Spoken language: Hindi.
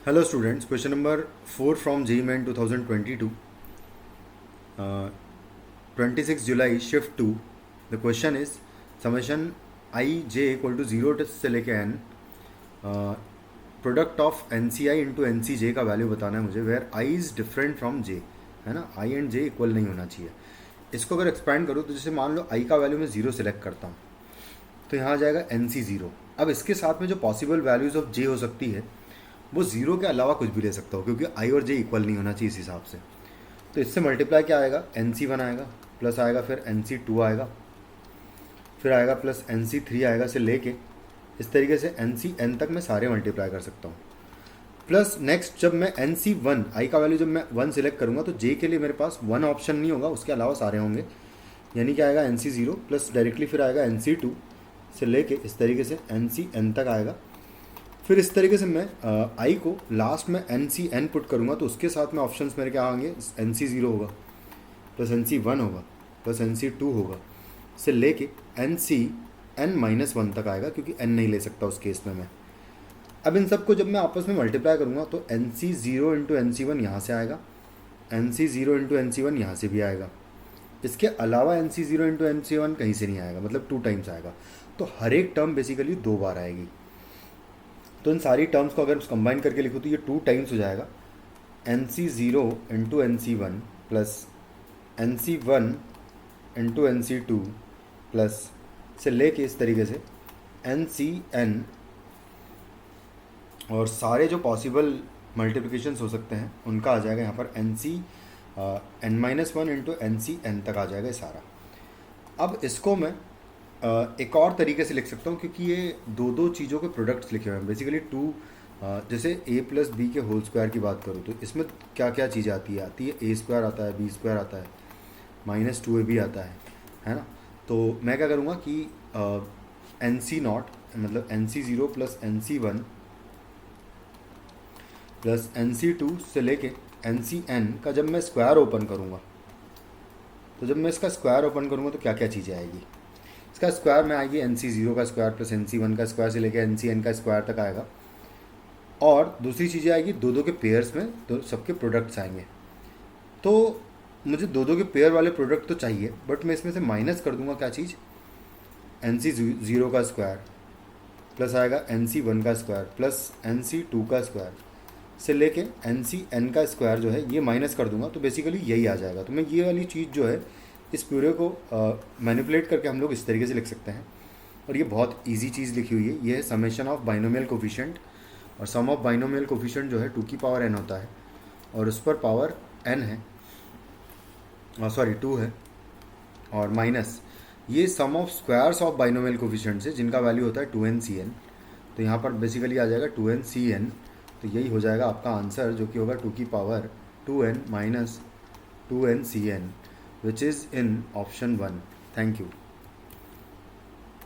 Hello students, question number 4 from JEE Main 2022. 26 July shift 2. The question is summation I j equal to 0 से लेके n product of N C I into N C J का वैल्यू बताना है मुझे, where I is different from J, है ना। आई एंड जे इक्वल नहीं होना चाहिए। इसको अगर एक्सपैंड करूँ तो जैसे मान लो आई का वैल्यू मैं 0 सेलेक्ट करता हूँ तो यहाँ आ जाएगा एन सी 0। अब इसके साथ में जो पॉसिबल वैल्यूज़ ऑफ जे हो सकती है वो 0 के अलावा कुछ भी ले सकता हो, क्योंकि आई और जे इक्वल नहीं होना चाहिए इस हिसाब से। तो इससे मल्टीप्लाई क्या आएगा, एन सी 1 आएगा, प्लस आएगा फिर एन सी 2 आएगा, फिर आएगा प्लस एन सी 3 आएगा से लेके इस तरीके से एन सी एन तक मैं सारे मल्टीप्लाई कर सकता हूँ। प्लस नेक्स्ट जब मैं एन सी 1 आई का वैल्यू जब मैं 1 सिलेक्ट करूँगा तो जे के लिए मेरे पास 1 ऑप्शन नहीं होगा, उसके अलावा सारे होंगे। यानी क्या आएगा एन सी 0 प्लस डायरेक्टली फिर आएगा एन सी 2 से लेके इस तरीके से एन सी एन तक आएगा। फिर इस तरीके से मैं आई को लास्ट में एन सी एन पुट करूँगा तो उसके साथ में ऑप्शंस मेरे क्या होंगे, एन सी 0 होगा, प्लस एन सी 1 होगा, प्लस एन सी 2 होगा, से लेके एन सी एन माइनस 1 तक आएगा, क्योंकि एन नहीं ले सकता उस केस में मैं। अब इन सबको जब मैं आपस में मल्टीप्लाई करूँगा तो N C 0 into N C 1 यहाँ से आएगा, N C 0 into N C 1 यहाँ से भी आएगा। इसके अलावा N C 0 into N C 1 कहीं से नहीं आएगा, मतलब 2 टाइम्स आएगा। तो हर एक टर्म बेसिकली 2 बार आएगी। तो इन सारी टर्म्स को अगर कंबाइन करके लिखो तो ये 2 टाइम्स हो जाएगा, N C 0 into N C 1 plus N C 1 into N C 2 plus से लेके इस तरीके से एन सी एन, और सारे जो पॉसिबल मल्टीप्लिकेशंस हो सकते हैं उनका आ जाएगा यहाँ पर N C N minus 1 into N C N तक आ जाएगा सारा। अब इसको मैं एक और तरीके से लिख सकता हूँ, क्योंकि ये दो दो चीज़ों के प्रोडक्ट्स लिखे हुए हैं बेसिकली टू। जैसे ए प्लस बी के होल स्क्वायर की बात करूँ तो इसमें क्या क्या चीज़ें आती है ए स्क्वायर आता है, बी स्क्वायर आता है, माइनस 2 ए भी आता है ना। तो मैं क्या करूँगा कि एन सी नॉट मतलब N C 0 plus N C 1 plus N C 2 से लेके एन सी एन का जब मैं स्क्वायर ओपन करूँगा तो जब मैं इसका स्क्वायर ओपन करूँगा तो क्या क्या चीज़ें आएगी, इसका स्क्वायर में आएगी एन सी 0 का स्क्वायर प्लस एन सी 1 का स्क्वायर से लेकर एन सी एन का स्क्वायर तक आएगा। और दूसरी चीज़ें आएगी दो दो के पेयर्स में, तो सबके प्रोडक्ट्स आएंगे। तो मुझे दो दो के पेयर वाले प्रोडक्ट तो चाहिए, बट मैं इसमें से माइनस कर दूंगा क्या चीज़, एन सी 0 का स्क्वायर प्लस आएगा एन सी 1 का स्क्वायर प्लस एन सी 2 का स्क्वायर से लेके एन सी एन का स्क्वायर जो है ये माइनस कर दूंगा, तो बेसिकली यही आ जाएगा। तो मैं ये वाली चीज़ जो है इस पूरे को मैनिपुलेट करके हम लोग इस तरीके से लिख सकते हैं। और ये बहुत इजी चीज़ लिखी हुई है, ये है समेशन ऑफ बाइनोमियल कोफिशिएंट। और सम ऑफ बाइनोमियल कोफिशिएंट जो है 2 की पावर n होता है और उस पर पावर n है, सॉरी 2 है, और माइनस ये sum of squares of binomial coefficients है जिनका वैल्यू होता है 2n Cn। तो यहाँ पर बेसिकली आ जाएगा 2n Cn। तो यही हो जाएगा आपका आंसर, जो कि होगा 2 की power 2n minus 2n Cn, which is in option 1. Thank you.